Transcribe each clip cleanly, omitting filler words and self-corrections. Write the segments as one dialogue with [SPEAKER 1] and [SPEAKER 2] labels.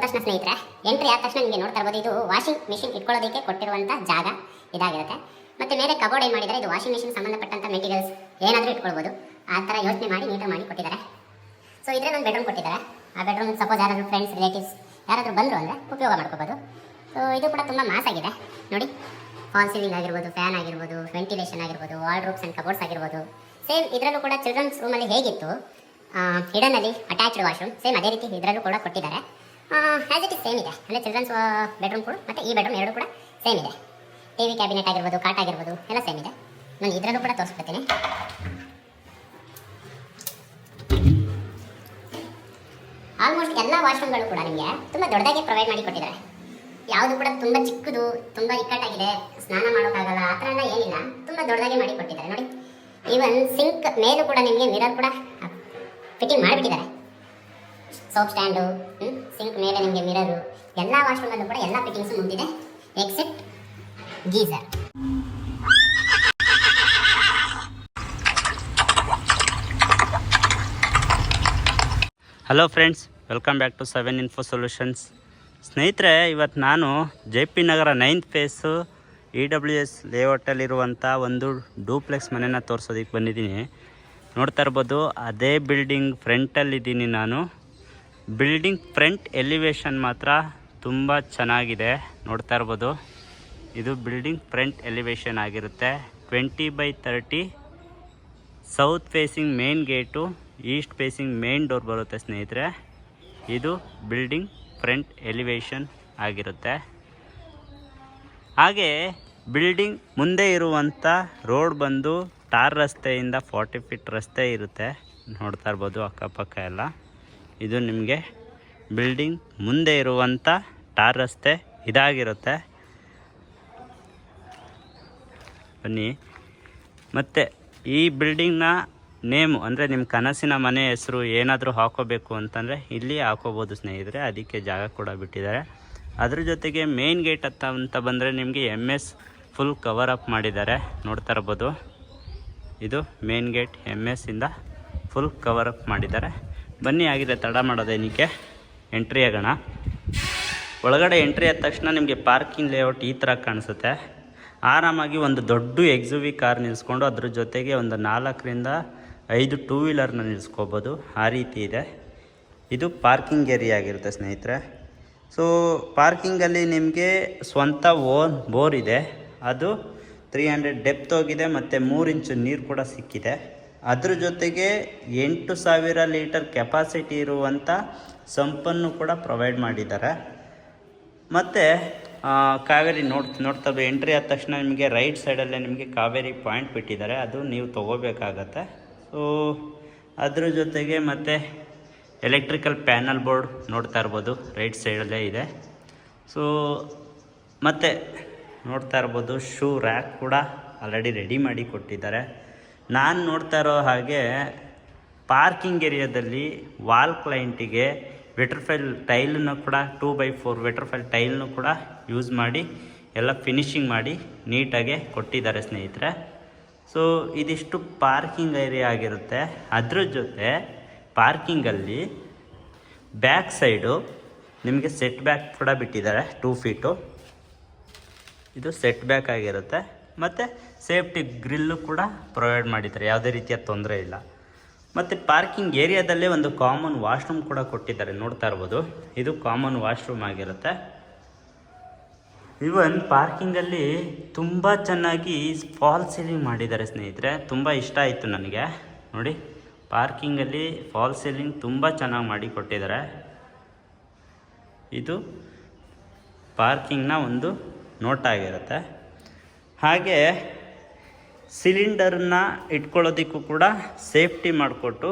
[SPEAKER 1] ತಕ್ಷಣ ಸ್ನೇಹಿತರೆ, ಎಂಟ್ರಿ ಆದ ತಕ್ಷಣ ನಿಮಗೆ ನೋಡ್ತಾ ಇರ್ಬೋದು, ಇದು ವಾಷಿಂಗ್ ಮಿಷಿನ್ ಇಟ್ಕೊಳ್ಳೋದಕ್ಕೆ ಕೊಟ್ಟಿರುವಂಥ ಜಾಗ ಇದಾಗಿರುತ್ತೆ. ಮತ್ತು ಮೇಲೆ ಕಬೋರ್ಡ್ ಏನು ಮಾಡಿದ್ದಾರೆ, ಇದು ವಾಷಿಂಗ್ ಮಿಷಿನ್ ಸಂಬಂಧಪಟ್ಟಂಥ ಮೆಟೀರಿಯಲ್ಸ್ ಏನಾದರೂ ಇಟ್ಕೊಳ್ಬೋದು, ಆ ಥರ ಯೋಚನೆ ಮಾಡಿ ನೀಟಾಗಿ ಮಾಡಿ ಕೊಟ್ಟಿದ್ದಾರೆ. ಸೊ ಇದರಲ್ಲಿ ಒಂದು ಬೆಡ್ರೂಮ್ ಕೊಟ್ಟಿದ್ದಾರೆ. ಆ ಬೆಡ್ರೂಮ್ ಸಪೋಸ್ ಯಾರಾದರೂ ಫ್ರೆಂಡ್ಸ್ ರಿಲೇಟಿವ್ಸ್ ಯಾರಾದರೂ ಬಂದರು ಅಂದರೆ ಉಪಯೋಗ ಮಾಡ್ಕೋಬೋದು. ಸೊ ಇದು ಕೂಡ ತುಂಬ ಮಾಸ್ ಆಗಿದೆ ನೋಡಿ. ಫಾಲ್ ಸೀಲಿಂಗ್ ಆಗಿರ್ಬೋದು, ಫ್ಯಾನ್ ಆಗಿರ್ಬೋದು, ವೆಂಟಿಲೇಷನ್ ಆಗಿರ್ಬೋದು, ವಾರ್ಡ್ರೋಬ್ಸ್ ಆ್ಯಂಡ್ ಕಬೋರ್ಡ್ಸ್ ಆಗಿರ್ಬೋದು. ಸೇಮ್ ಇದರಲ್ಲೂ ಕೂಡ ಚಿಲ್ಡ್ರನ್ಸ್ ರೂಮಲ್ಲಿ ಹೇಗಿತ್ತು ಹಿಡನಲ್ಲಿ ಅಟ್ಯಾಚ್ಡ್ ವಾಶ್ರೂಮ್, ಸೇಮ್ ಅದೇ ರೀತಿ ಇದರಲ್ಲೂ ಕೂಡ ಕೊಟ್ಟಿದ್ದಾರೆ. ಆ್ಯಸ್ ಇಟ್ ಇಸ್ ಸೇಮ್ ಇದೆ, ಅಂದರೆ ಚಿಲ್ಡ್ರನ್ಸ್ ಬೆಡ್ರೂಮ್ ಕೂಡ ಮತ್ತು ಈ ಬೆಡ್ರೂಮ್ ಎರಡು ಕೂಡ ಸೇಮ್ ಇದೆ. ಟಿವಿ ಕ್ಯಾಬಿನೆಟ್ ಆಗಿರ್ಬೋದು, ಕಾಟ್ ಆಗಿರ್ಬೋದು ಎಲ್ಲ ಸೇಮ್ ಇದೆ. ನಾನು ಇದರಲ್ಲೂ ಕೂಡ ತೋರಿಸ್ಬಿಡ್ತೀನಿ. ಆಲ್ಮೋಸ್ಟ್ ಎಲ್ಲ ವಾಶ್ರೂಮ್ಗಳು ಕೂಡ ನಿಮಗೆ ತುಂಬ ದೊಡ್ಡದಾಗಿ ಪ್ರೊವೈಡ್ ಮಾಡಿ ಕೊಟ್ಟಿದ್ದಾರೆ. ಯಾವುದು ಕೂಡ ತುಂಬ ಚಿಕ್ಕದು, ತುಂಬ ಇಕ್ಕಟ್ಟಾಗಿದೆ, ಸ್ನಾನ ಮಾಡೋಕ್ಕಾಗಲ್ಲ ಆ ಥರ ಎಲ್ಲ ಏನಿಲ್ಲ, ತುಂಬ ದೊಡ್ಡದಾಗಿ ಮಾಡಿ ಕೊಟ್ಟಿದ್ದಾರೆ ನೋಡಿ. ಈವನ್ ಸಿಂಕ್ ಮೇಲೂ ಕೂಡ ನಿಮಗೆ ಮಿರರ್ ಕೂಡ ಫಿಟ್ಟಿಂಗ್ ಮಾಡಿಬಿಟ್ಟಿದ್ದಾರೆ. ಸೋಪ್ ಸ್ಟ್ಯಾಂಡು, ಸಿಂಕ್ ಮೇಲೆ ನಿಮಗೆ ಮಿರರು, ಎಲ್ಲ ವಾಶ್ರೂಮಲ್ಲೂ ಕೂಡ ಎಲ್ಲ ಫಿಟ್ಟಿಂಗ್ಸು ಮುಂದಿದೆ except geyser.
[SPEAKER 2] Hello friends, welcome back to 7 Info Solutions. ಸ್ನೇಹಿತರೆ, ಇವತ್ತು ನಾನು JP Nagar 9th phase EWS ಲೇಔಟಲ್ಲಿರುವಂಥ ಒಂದು ಡೂಪ್ಲೆಕ್ಸ್ ಮನೆನ ತೋರಿಸೋದಕ್ಕೆ ಬಂದಿದ್ದೀನಿ. ನೋಡ್ತಾ ಇರ್ಬೋದು, ಅದೇ ಬಿಲ್ಡಿಂಗ್ ಫ್ರಂಟಲ್ಲಿದ್ದೀನಿ ನಾನು. ಬಿಲ್ಡಿಂಗ್ ಫ್ರಂಟ್ ಎಲಿವೇಶನ್ ಮಾತ್ರ ತುಂಬ ಚೆನ್ನಾಗಿದೆ. ನೋಡ್ತಾ ಇರ್ಬೋದು, ಇದು ಬಿಲ್ಡಿಂಗ್ ಫ್ರಂಟ್ ಎಲಿವೇಶನ್ ಆಗಿರುತ್ತೆ. 20/30 south facing main gate, East facing main door ಬರುತ್ತೆ ಸ್ನೇಹಿತರೆ. ಇದು ಬಿಲ್ಡಿಂಗ್ ಫ್ರಂಟ್ ಎಲಿವೇಶನ್ ಆಗಿರುತ್ತೆ. ಹಾಗೆ ಬಿಲ್ಡಿಂಗ್ ಮುಂದೆ ಇರುವಂಥ ರೋಡ್ ಬಂದು ಟಾರ್ ರಸ್ತೆಯಿಂದ 40 ಫೀಟ್ ರಸ್ತೆ ಇರುತ್ತೆ. ನೋಡ್ತಾ ಇರ್ಬೋದು ಅಕ್ಕಪಕ್ಕ ಎಲ್ಲ. ಇದು ನಿಮಗೆ ಬಿಲ್ಡಿಂಗ್ ಮುಂದೆ ಇರುವಂಥ ಟಾರ್ ರಸ್ತೆ ಇದಾಗಿರುತ್ತೆ. ಬನ್ನಿ. ಮತ್ತು ಈ ಬಿಲ್ಡಿಂಗ್ನ ನೇಮು ಅಂದರೆ ನಿಮ್ಮ ಕನಸಿನ ಮನೆ ಹೆಸರು ಏನಾದರೂ ಹಾಕೋಬೇಕು ಅಂತಂದರೆ ಇಲ್ಲಿ ಹಾಕೋಬೋದು ಸ್ನೇಹಿತರೆ. ಅದಕ್ಕೆ ಜಾಗ ಕೂಡ ಬಿಟ್ಟಿದ್ದಾರೆ. ಅದ್ರ ಜೊತೆಗೆ ಮೇನ್ ಗೇಟ್ ಅಂತ ಬಂದರೆ ನಿಮಗೆ MS ಫುಲ್ ಕವರ್ ಅಪ್ ಮಾಡಿದ್ದಾರೆ. ನೋಡ್ತಾ ಇರ್ಬೋದು, ಇದು ಮೇನ್ ಗೇಟ್ MS ಇಂದ ಫುಲ್ ಕವರ್ ಅಪ್ ಮಾಡಿದ್ದಾರೆ. ಬನ್ನಿ, ಆಗಿದೆ ತಡ ಮಾಡೋದೇನಕ್ಕೆ, ಎಂಟ್ರಿ ಆಗೋಣ. ಒಳಗಡೆ ಎಂಟ್ರಿ ಆದ ತಕ್ಷಣ ನಿಮಗೆ ಪಾರ್ಕಿಂಗ್ ಲೇಔಟ್ ಈ ಥರ ಕಾಣಿಸುತ್ತೆ. ಆರಾಮಾಗಿ ಒಂದು ದೊಡ್ಡ XUV ಕಾರ್ ನಿಲ್ಲಿಸ್ಕೊಂಡು ಅದ್ರ ಜೊತೆಗೆ ಒಂದು 4ರಿಂದ 5 ಟೂ ವೀಲರ್ನ ನಿಲ್ಲಿಸ್ಕೋಬೋದು, ಆ ರೀತಿ ಇದೆ. ಇದು ಪಾರ್ಕಿಂಗ್ ಏರಿಯಾ ಆಗಿರುತ್ತೆ ಸ್ನೇಹಿತರೆ. ಸೊ ಪಾರ್ಕಿಂಗಲ್ಲಿ ನಿಮಗೆ ಸ್ವಂತ ಓನ್ ಬೋರ್ ಇದೆ. ಅದು 300 ಡೆಪ್ತ್ ಹೋಗಿದೆ ಮತ್ತು 3 ಇಂಚು ನೀರು ಕೂಡ ಸಿಕ್ಕಿದೆ. ಅದ್ರ ಜೊತೆಗೆ 8,000 ಲೀಟರ್ ಕೆಪಾಸಿಟಿ ಇರುವಂಥ ಸಂಪನ್ನು ಕೂಡ ಪ್ರೊವೈಡ್ ಮಾಡಿದ್ದಾರೆ. ಮತ್ತು ಕಾವೇರಿ ನೋಡ್ತಾ ಎಂಟ್ರಿ ಆದ ತಕ್ಷಣ ನಿಮಗೆ ರೈಟ್ ಸೈಡಲ್ಲೇ ನಿಮಗೆ ಕಾವೇರಿ ಪಾಯಿಂಟ್ ಬಿಟ್ಟಿದ್ದಾರೆ, ಅದು ನೀವು ತೊಗೋಬೇಕಾಗತ್ತೆ. ಸೊ ಅದ್ರ ಜೊತೆಗೆ ಮತ್ತು ಎಲೆಕ್ಟ್ರಿಕಲ್ ಪ್ಯಾನಲ್ ಬೋರ್ಡ್ ನೋಡ್ತಾ ಇರ್ಬೋದು, ರೈಟ್ ಸೈಡಲ್ಲೇ ಇದೆ. ಸೊ ಮತ್ತು ನೋಡ್ತಾ ಇರ್ಬೋದು, ಶೂ ರ್ಯಾಕ್ ಕೂಡ ಆಲ್ರೆಡಿ ರೆಡಿ ಮಾಡಿ ಕೊಟ್ಟಿದ್ದಾರೆ. ನಾನು ನೋಡ್ತಾ ಇರೋ ಹಾಗೆ ಪಾರ್ಕಿಂಗ್ ಏರಿಯಾದಲ್ಲಿ ವಾಲ್ ಕ್ಲೈಂಟಿಗೆ ವೆಟ್ರ್ಫೈಲ್ ಟೈಲನ್ನು ಕೂಡ 2x4 ವೆಟ್ರ್ಫೈಲ್ ಟೈಲ್ನು ಕೂಡ ಯೂಸ್ ಮಾಡಿ ಎಲ್ಲ ಫಿನಿಶಿಂಗ್ ಮಾಡಿ ನೀಟಾಗೆ ಕೊಟ್ಟಿದ್ದಾರೆ ಸ್ನೇಹಿತರೆ. ಸೊ ಇದಿಷ್ಟು ಪಾರ್ಕಿಂಗ್ ಏರಿಯಾ ಆಗಿರುತ್ತೆ. ಅದ್ರ ಜೊತೆ ಪಾರ್ಕಿಂಗಲ್ಲಿ ಬ್ಯಾಕ್ ಸೈಡು ನಿಮಗೆ ಸೆಟ್ ಬ್ಯಾಕ್ ಕೂಡ ಬಿಟ್ಟಿದ್ದಾರೆ 2 ಫೀಟು. ಇದು ಸೆಟ್ ಬ್ಯಾಕ್ ಆಗಿರುತ್ತೆ. ಮತ್ತು ಸೇಫ್ಟಿ ಗ್ರಿಲ್ಲು ಕೂಡ ಪ್ರೊವೈಡ್ ಮಾಡಿದ್ದಾರೆ, ಯಾವುದೇ ರೀತಿಯ ತೊಂದರೆ ಇಲ್ಲ. ಮತ್ತು ಪಾರ್ಕಿಂಗ್ ಏರಿಯಾದಲ್ಲೇ ಒಂದು ಕಾಮನ್ ವಾಶ್ರೂಮ್ ಕೂಡ ಕೊಟ್ಟಿದ್ದಾರೆ. ನೋಡ್ತಾ ಇರ್ಬೋದು, ಇದು ಕಾಮನ್ ವಾಶ್ರೂಮ್ ಆಗಿರುತ್ತೆ. ಇವನ್ ಪಾರ್ಕಿಂಗಲ್ಲಿ ತುಂಬ ಚೆನ್ನಾಗಿ ಫಾಲ್ ಸೀಲಿಂಗ್ ಮಾಡಿದ್ದಾರೆ ಸ್ನೇಹಿತರೆ. ತುಂಬ ಇಷ್ಟ ಆಯಿತು ನನಗೆ. ನೋಡಿ, ಪಾರ್ಕಿಂಗಲ್ಲಿ ಫಾಲ್ ಸೀಲಿಂಗ್ ತುಂಬ ಚೆನ್ನಾಗಿ ಮಾಡಿ ಕೊಟ್ಟಿದ್ದಾರೆ. ಇದು ಪಾರ್ಕಿಂಗ್ನ ಒಂದು ನೋಟ ಆಗಿರುತ್ತೆ. ಹಾಗೆ ಸಿಲಿಂಡರ್ನ ಇಟ್ಕೊಳ್ಳೋದಕ್ಕೂ ಕೂಡ ಸೇಫ್ಟಿ ಮಾಡಿಕೊಟ್ಟು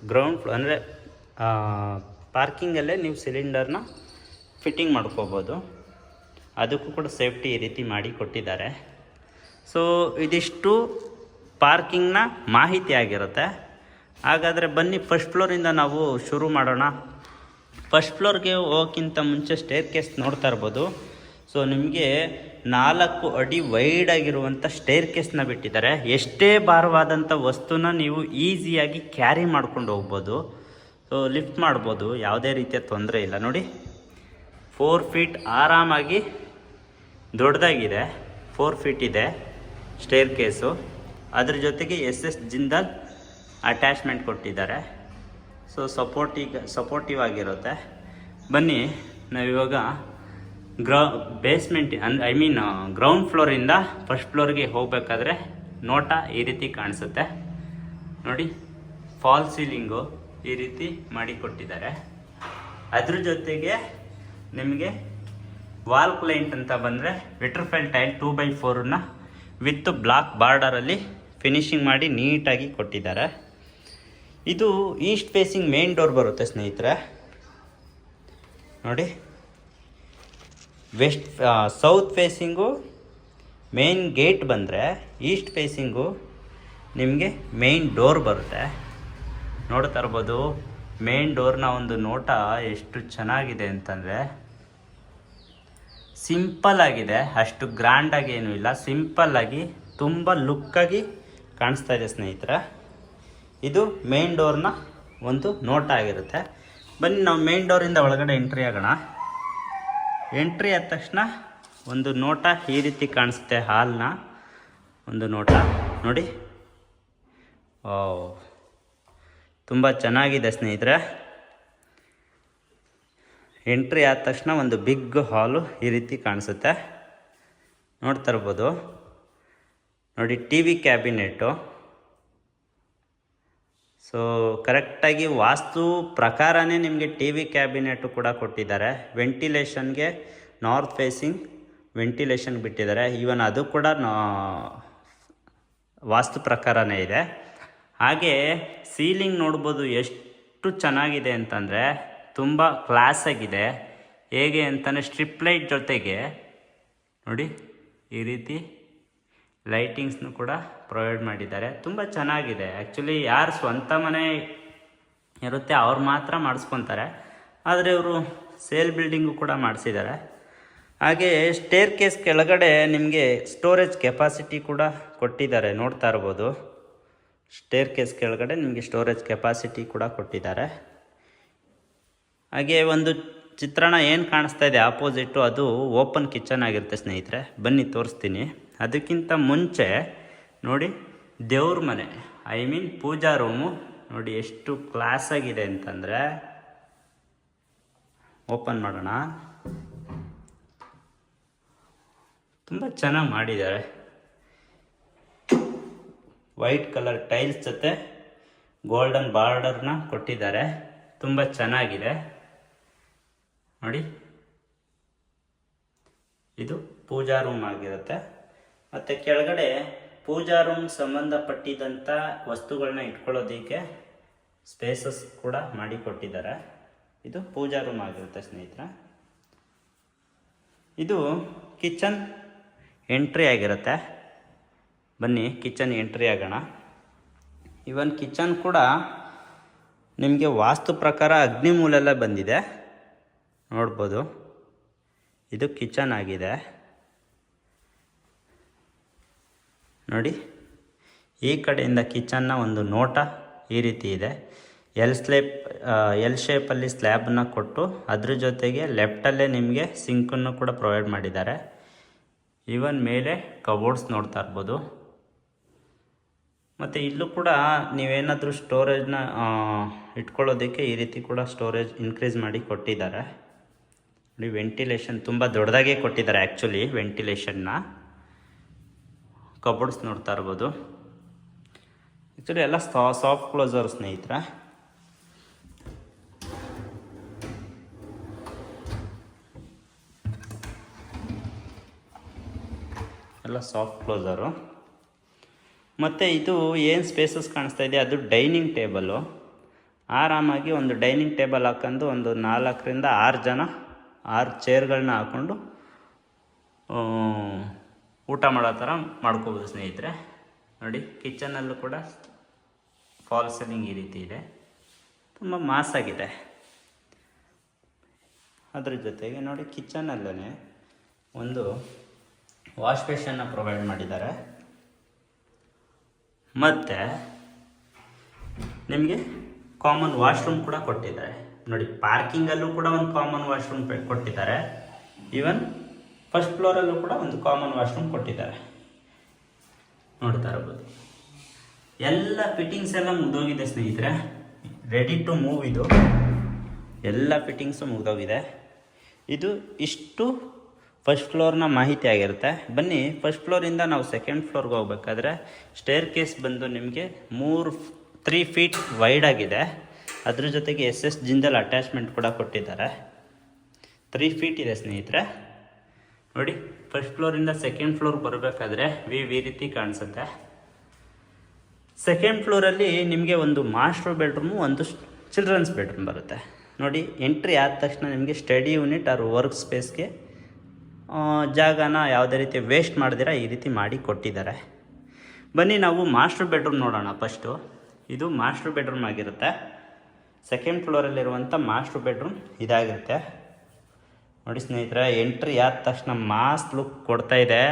[SPEAKER 2] ಗ್ರೌಂಡ್ ಫ್ಲೋರ್ ಅಂದರೆ ಪಾರ್ಕಿಂಗಲ್ಲೇ ನೀವು ಸಿಲಿಂಡರ್ನ ಫಿಟ್ಟಿಂಗ್ ಮಾಡ್ಕೋಬೋದು. ಅದಕ್ಕೂ ಕೂಡ ಸೇಫ್ಟಿ ಈ ರೀತಿ ಮಾಡಿ ಕೊಟ್ಟಿದ್ದಾರೆ. ಸೊ ಇದಿಷ್ಟು ಪಾರ್ಕಿಂಗ್ನ ಮಾಹಿತಿ ಆಗಿರುತ್ತೆ. ಹಾಗಾದರೆ ಬನ್ನಿ, ಫಸ್ಟ್ ಫ್ಲೋರಿಂದ ನಾವು ಶುರು ಮಾಡೋಣ. ಫಸ್ಟ್ ಫ್ಲೋರ್ಗೆ ಹೋಗೋಕ್ಕಿಂತ ಮುಂಚೆ ಸ್ಟೇರ್ ಕೇಸ್ ನೋಡ್ತಾ ಇರ್ಬೋದು. ಸೊ ನಿಮಗೆ 4 ಅಡಿ ವೈಡ್ ಆಗಿರುವಂಥ ಸ್ಟೇರ್ ಕೇಸ್ನ ಬಿಟ್ಟಿದ್ದಾರೆ. ಎಷ್ಟೇ ಭಾರವಾದಂಥ ವಸ್ತುನ ನೀವು ಈಸಿಯಾಗಿ ಕ್ಯಾರಿ ಮಾಡ್ಕೊಂಡು ಹೋಗ್ಬೋದು. ಸೊ ಲಿಫ್ಟ್ ಮಾಡ್ಬೋದು, ಯಾವುದೇ ರೀತಿಯ ತೊಂದರೆ ಇಲ್ಲ. ನೋಡಿ, 4 ಫೀಟ್ ಆರಾಮಾಗಿ ದೊಡ್ಡದಾಗಿದೆ. 4 ಫೀಟ್ ಇದೆ ಸ್ಟೇರ್ ಕೇಸು. ಅದ್ರ ಜೊತೆಗೆ SS ಜಿಂದಾಲ್ ಅಟ್ಯಾಚ್ಮೆಂಟ್ ಕೊಟ್ಟಿದ್ದಾರೆ. ಸೊ ಸಪೋರ್ಟಿವ್ ಆಗಿರುತ್ತೆ. ಬನ್ನಿ ನಾವಿವಾಗ ಬೇಸ್ಮೆಂಟ್ ಗ್ರೌಂಡ್ ಫ್ಲೋರಿಂದ ಫಸ್ಟ್ ಫ್ಲೋರ್ಗೆ ಹೋಗಬೇಕಾದ್ರೆ ನೋಟ ಈ ರೀತಿ ಕಾಣಿಸುತ್ತೆ ನೋಡಿ. ಫಾಲ್ ಸೀಲಿಂಗು ಈ ರೀತಿ ಮಾಡಿಕೊಟ್ಟಿದ್ದಾರೆ. ಅದ್ರ ಜೊತೆಗೆ ನಿಮಗೆ ವಾಲ್ ಕ್ಲೈಂಟ್ ಅಂತ ಬಂದರೆ ವಿಟ್ರಫೈಲ್ ಟೈಲ್ 2x4ನ ವಿತ್ ಬ್ಲಾಕ್ ಬಾರ್ಡರಲ್ಲಿ ಫಿನಿಶಿಂಗ್ ಮಾಡಿ ನೀಟಾಗಿ ಕೊಟ್ಟಿದ್ದಾರೆ. ಇದು ಈಸ್ಟ್ ಫೇಸಿಂಗ್ ಮೇನ್ ಡೋರ್ ಬರುತ್ತೆ ಸ್ನೇಹಿತರೆ ನೋಡಿ. ಸೌತ್ ಫೇಸಿಂಗು ಮೇನ್ ಗೇಟ್ ಬಂದರೆ ಈಸ್ಟ್ ಫೇಸಿಂಗು ನಿಮಗೆ ಮೇನ್ ಡೋರ್ ಬರುತ್ತೆ. ನೋಡ್ತಾ ಇರ್ಬೋದು ಮೇನ್ ಡೋರ್ನ ಒಂದು ನೋಟ ಎಷ್ಟು ಚೆನ್ನಾಗಿದೆ ಅಂತಂದರೆ ಸಿಂಪಲ್ ಆಗಿದೆ. ಅಷ್ಟು ಗ್ರ್ಯಾಂಡಾಗಿ ಏನೂ ಇಲ್ಲ, ಸಿಂಪಲ್ಲಾಗಿ ತುಂಬ ಲುಕ್ಕಾಗಿ ಕಾಣಿಸ್ತಾ ಇದೆ ಸ್ನೇಹಿತರೆ. ಇದು ಮೇನ್ ಡೋರ್ನ ಒಂದು ನೋಟ ಆಗಿರುತ್ತೆ. ಬನ್ನಿ ನಾವು ಮೇನ್ ಡೋರಿಂದ ಒಳಗಡೆ ಎಂಟ್ರಿ ಆಗೋಣ. ಎಂಟ್ರಿ ಆದ ತಕ್ಷಣ ಒಂದು ನೋಟ ಈ ರೀತಿ ಕಾಣಿಸುತ್ತೆ. ಹಾಲ್ನ ಒಂದು ನೋಟ ನೋಡಿ. ತುಂಬ ಚೆನ್ನಾಗಿದೆ ಸ್ನೇಹಿತರೆ. ಎಂಟ್ರಿ ಆದ ತಕ್ಷಣ ಒಂದು ಬಿಗ್ ಹಾಲು ಈ ರೀತಿ ಕಾಣಿಸುತ್ತೆ. ನೋಡ್ತಾ ಇರ್ಬೋದು ನೋಡಿ, TV ಕ್ಯಾಬಿನೆಟ್ಟು. ಸೊ ಕರೆಕ್ಟಾಗಿ ವಾಸ್ತು ಪ್ರಕಾರನೇ ನಿಮಗೆ TV ಕ್ಯಾಬಿನೆಟ್ಟು ಕೂಡ ಕೊಟ್ಟಿದ್ದಾರೆ. ವೆಂಟಿಲೇಷನ್ಗೆ ನಾರ್ತ್ ಫೇಸಿಂಗ್ ವೆಂಟಿಲೇಷನ್ ಬಿಟ್ಟಿದ್ದಾರೆ. ಈವನ್ ಅದು ಕೂಡ ವಾಸ್ತು ಪ್ರಕಾರನೇ ಇದೆ. ಹಾಗೆ ಸೀಲಿಂಗ್ ನೋಡ್ಬೋದು ಎಷ್ಟು ಚೆನ್ನಾಗಿದೆ ಅಂತಂದರೆ ತುಂಬ ಕ್ಲಾಸಾಗಿದೆ. ಹೇಗೆ ಅಂತಂದರೆ ಸ್ಟ್ರಿಪ್ ಲೈಟ್ ಜೊತೆಗೆ ನೋಡಿ ಈ ರೀತಿ ಲೈಟಿಂಗ್ಸ್ನು ಕೂಡ ಪ್ರೊವೈಡ್ ಮಾಡಿದ್ದಾರೆ. ತುಂಬ ಚೆನ್ನಾಗಿದೆ. ಆ್ಯಕ್ಚುಲಿ ಯಾರು ಸ್ವಂತ ಮನೆ ಇರುತ್ತೆ ಅವ್ರು ಮಾತ್ರ ಮಾಡಿಸ್ಕೊತಾರೆ, ಆದರೆ ಇವರು ಸೇಲ್ ಬಿಲ್ಡಿಂಗು ಕೂಡ ಮಾಡಿಸಿದ್ದಾರೆ. ಹಾಗೆ ಸ್ಟೇರ್ ಕೇಸ್ ಕೆಳಗಡೆ ನಿಮಗೆ ಸ್ಟೋರೇಜ್ ಕೆಪಾಸಿಟಿ ಕೂಡ ಕೊಟ್ಟಿದ್ದಾರೆ. ನೋಡ್ತಾ ಇರ್ಬೋದು ಸ್ಟೇರ್ ಕೇಸ್ ಕೆಳಗಡೆ ನಿಮಗೆ ಸ್ಟೋರೇಜ್ ಕೆಪಾಸಿಟಿ ಕೂಡ ಕೊಟ್ಟಿದ್ದಾರೆ. ಹಾಗೆ ಒಂದು ಚಿತ್ರಣ ಏನು ಕಾಣಿಸ್ತಾ ಇದೆ ಆಪೋಸಿಟ್ಟು, ಅದು ಓಪನ್ ಕಿಚನ್ ಆಗಿರುತ್ತೆ ಸ್ನೇಹಿತರೆ. ಬನ್ನಿ ತೋರಿಸ್ತೀನಿ. ಅದಕ್ಕಿಂತ ಮುಂಚೆ ನೋಡಿ ದೇವ್ರ ಮನೆ, ಪೂಜಾ ರೂಮು ನೋಡಿ ಎಷ್ಟು ಕ್ಲಾಸಾಗಿದೆ ಅಂತಂದರೆ. ಓಪನ್ ಮಾಡೋಣ. ತುಂಬ ಚೆನ್ನಾಗಿ ಮಾಡಿದ್ದಾರೆ. ವೈಟ್ ಕಲರ್ ಟೈಲ್ಸ್ ಜೊತೆ ಗೋಲ್ಡನ್ ಬಾರ್ಡರ್ನ ಕೊಟ್ಟಿದ್ದಾರೆ. ತುಂಬ ಚೆನ್ನಾಗಿದೆ ನೋಡಿ. ಇದು ಪೂಜಾ ರೂಮ್ ಆಗಿರುತ್ತೆ. ಮತ್ತು ಕೆಳಗಡೆ ಪೂಜಾ ರೂಮ್ ಸಂಬಂಧಪಟ್ಟಿದಂಥ ವಸ್ತುಗಳನ್ನ ಇಟ್ಕೊಳ್ಳೋದಕ್ಕೆ ಸ್ಪೇಸಸ್ ಕೂಡ ಮಾಡಿಕೊಟ್ಟಿದ್ದಾರೆ. ಇದು ಪೂಜಾ ರೂಮ್ ಆಗಿರುತ್ತೆ ಸ್ನೇಹಿತರೆ. ಇದು ಕಿಚನ್ ಎಂಟ್ರಿ ಆಗಿರುತ್ತೆ. ಬನ್ನಿ ಕಿಚನ್ ಎಂಟ್ರಿ ಆಗೋಣ. ಇವನ್ ಕಿಚನ್ ಕೂಡ ನಿಮಗೆ ವಾಸ್ತು ಪ್ರಕಾರ ಅಗ್ನಿಮೂಲೆಲ್ಲ ಬಂದಿದೆ ನೋಡ್ಬೋದು. ಇದು ಕಿಚನ್ ಆಗಿದೆ ನೋಡಿ. ಈ ಕಡೆಯಿಂದ ಕಿಚನ್ನ ಒಂದು ನೋಟ ಈ ರೀತಿ ಇದೆ. ಎಲ್ ಶೇಪಲ್ಲಿ ಸ್ಲ್ಯಾಬನ್ನ ಕೊಟ್ಟು ಅದ್ರ ಜೊತೆಗೆ ಲೆಫ್ಟಲ್ಲೇ ನಿಮಗೆ ಸಿಂಕನ್ನು ಕೂಡ ಪ್ರೊವೈಡ್ ಮಾಡಿದ್ದಾರೆ. ಈವನ್ ಮೇಲೆ ಕಬೋರ್ಡ್ಸ್ ನೋಡ್ತಾ ಇರ್ಬೋದು. ಮತ್ತು ಇಲ್ಲೂ ಕೂಡ ನೀವೇನಾದರೂ ಸ್ಟೋರೇಜ್ನ ಇಟ್ಕೊಳ್ಳೋದಕ್ಕೆ ಈ ರೀತಿ ಕೂಡ ಸ್ಟೋರೇಜ್ ಇನ್ಕ್ರೀಸ್ ಮಾಡಿ ಕೊಟ್ಟಿದ್ದಾರೆ ನೋಡಿ. ವೆಂಟಿಲೇಷನ್ ತುಂಬ ದೊಡ್ಡದಾಗೇ ಕೊಟ್ಟಿದ್ದಾರೆ ಆ್ಯಕ್ಚುಲಿ ವೆಂಟಿಲೇಷನ್ನ. ಕಬೋರ್ಡ್ಸ್ ನೋಡ್ತಾ ಇರ್ಬೋದು. ಆ್ಯಕ್ಚುಲಿ ಎಲ್ಲ ಸಾಫ್ಟ್ ಕ್ಲೋಸರ್ ಸ್ನೇಹಿತರೆ. ಎಲ್ಲ ಸಾಫ್ಟ್ ಕ್ಲೋಸರು. ಮತ್ತು ಇದು ಏನು ಸ್ಪೇಸಸ್ ಕಾಣಿಸ್ತಾ ಇದೆ ಅದು ಡೈನಿಂಗ್ ಟೇಬಲು. ಆರಾಮಾಗಿ ಒಂದು ಡೈನಿಂಗ್ ಟೇಬಲ್ ಹಾಕೊಂಡು ಒಂದು 4ರಿಂದ 6 ಜನ 6 ಚೇರ್ಗಳನ್ನ ಹಾಕ್ಕೊಂಡು ಊಟ ಮಾಡೋ ಥರ ಮಾಡ್ಕೋಬೋದು ಸ್ನೇಹಿತರೆ ನೋಡಿ. ಕಿಚನಲ್ಲೂ ಕೂಡ ಫಾಲ್ ಸೀಲಿಂಗ್ ಈ ರೀತಿ ಇದೆ. ತುಂಬ ಮಾಸಾಗಿದೆ. ಅದ್ರ ಜೊತೆಗೆ ನೋಡಿ ಕಿಚನಲ್ಲೇ ಒಂದು ವಾಶ್ ಬೇಷನ್ನ ಪ್ರೊವೈಡ್ ಮಾಡಿದ್ದಾರೆ. ಮತ್ತು ನಿಮಗೆ ಕಾಮನ್ ವಾಶ್ರೂಮ್ ಕೂಡ ಕೊಟ್ಟಿದ್ದಾರೆ. ನೋಡಿ ಪಾರ್ಕಿಂಗಲ್ಲೂ ಕೂಡ ಒಂದು ಕಾಮನ್ ವಾಶ್ರೂಮ್ ಕೊಟ್ಟಿದ್ದಾರೆ. ಈವನ್ ಫಸ್ಟ್ ಫ್ಲೋರಲ್ಲೂ ಕೂಡ ಒಂದು ಕಾಮನ್ ವಾಶ್ರೂಮ್ ಕೊಟ್ಟಿದ್ದಾರೆ. ನೋಡ್ತಾ ಇರ್ಬೋದು ಎಲ್ಲ ಫಿಟ್ಟಿಂಗ್ಸ್ ಎಲ್ಲ ಮುಗ್ದೋಗಿದೆ ಸ್ನೇಹಿತರೆ. Ready to move. ಇದು ಎಲ್ಲ ಫಿಟ್ಟಿಂಗ್ಸು ಮುಗ್ದೋಗಿದೆ. ಇದು ಇಷ್ಟು ಫಸ್ಟ್ ಫ್ಲೋರ್ನ ಮಾಹಿತಿ ಆಗಿರುತ್ತೆ. ಬನ್ನಿ, ಫಸ್ಟ್ ಫ್ಲೋರಿಂದ ನಾವು ಸೆಕೆಂಡ್ ಫ್ಲೋರ್ಗೆ ಹೋಗ್ಬೇಕಾದ್ರೆ ಸ್ಟೇರ್ ಕೇಸ್ ಬಂದು ನಿಮಗೆ 3 ಫೀಟ್ ವೈಡ್ ಆಗಿದೆ. ಅದ್ರ ಜೊತೆಗೆ SS ಜಿಂದಲ್ ಅಟ್ಯಾಚ್ಮೆಂಟ್ ಕೂಡ ಕೊಟ್ಟಿದ್ದಾರೆ. 3 ಫೀಟ್ ಇದೆ ಸ್ನೇಹಿತರೆ. ನೋಡಿ, ಫಸ್ಟ್ ಫ್ಲೋರಿಂದ ಸೆಕೆಂಡ್ ಫ್ಲೋರ್ ಬರಬೇಕಾದ್ರೆ ಈ ರೀತಿ ಕಾಣಿಸುತ್ತೆ. ಸೆಕೆಂಡ್ ಫ್ಲೋರಲ್ಲಿ ನಿಮಗೆ ಒಂದು ಮಾಸ್ಟರ್ ಬೆಡ್ರೂಮು, ಒಂದು ಚಿಲ್ಡ್ರನ್ಸ್ ಬೆಡ್ರೂಮ್ ಬರುತ್ತೆ. ನೋಡಿ, ಎಂಟ್ರಿ ಆದ ತಕ್ಷಣ ನಿಮಗೆ ಸ್ಟಡಿ ಯೂನಿಟ್ ಆರ್ ವರ್ಕ್ ಸ್ಪೇಸ್ಗೆ ಜಾಗನ ಯಾವುದೇ ರೀತಿ ವೇಸ್ಟ್ ಮಾಡ್ದಿರ ಈ ರೀತಿ ಮಾಡಿ ಕೊಟ್ಟಿದ್ದಾರೆ. ಬನ್ನಿ ನಾವು ಮಾಸ್ಟರ್ ಬೆಡ್ರೂಮ್ ನೋಡೋಣ. ಫಸ್ಟು ಇದು ಮಾಸ್ಟರ್ ಬೆಡ್ರೂಮ್ ಆಗಿರುತ್ತೆ. ಸೆಕೆಂಡ್ ಫ್ಲೋರಲ್ಲಿರುವಂಥ ಮಾಸ್ಟರ್ ಬೆಡ್ರೂಮ್ ಇದಾಗಿರುತ್ತೆ. ನೋಡಿ ಸ್ನೇಹಿತರೆ, ಎಂಟ್ರಿ ಆದ ತಕ್ಷಣ ಮಾಸ್ ಲುಕ್ ಕೊಡ್ತಾ ಇದೆ.